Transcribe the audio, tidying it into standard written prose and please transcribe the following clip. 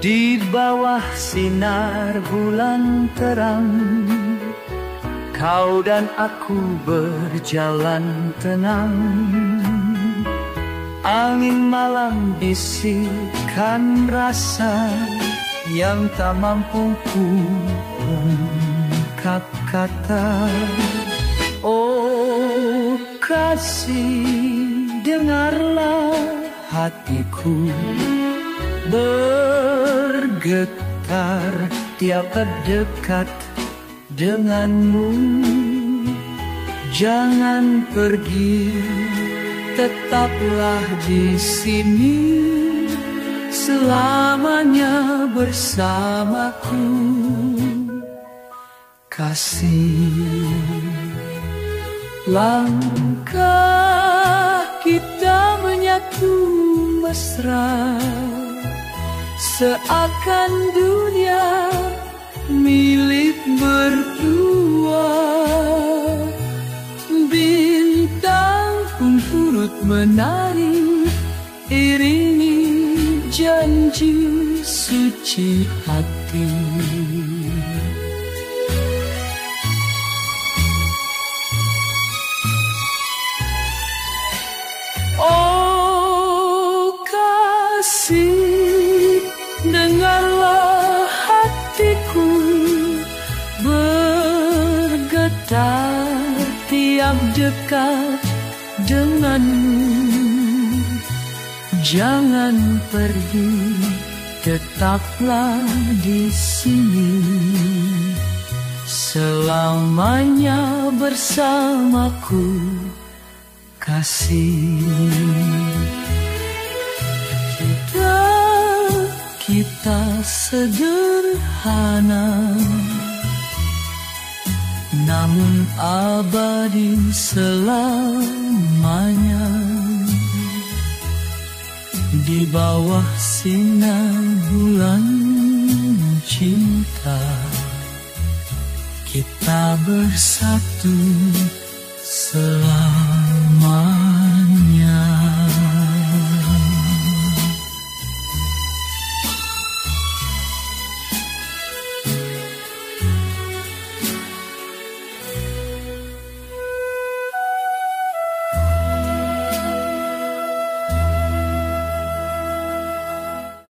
Di bawah sinar bulan terang, kau dan aku berjalan tenang. Angin malam bisikan rasa yang tak mampu ku ungkap kata. Oh kasih, dengarlah hatiku bergetar tiap dekat denganmu. Jangan pergi, tetaplah di sini selamanya bersamaku. Kasih, langkah kita menyatu mesra, seakan dunia milik berdua. Bintang pun turut menari, iringi janji suci hati. Oh kasih, dengarlah hatiku bergetar tiap dekat denganmu. Jangan pergi, tetaplah di sini selamanya bersamaku. Kasih, kita sederhana, namun abadi selamanya. Di bawah sinar bulan cinta, kita bersatu selamanya.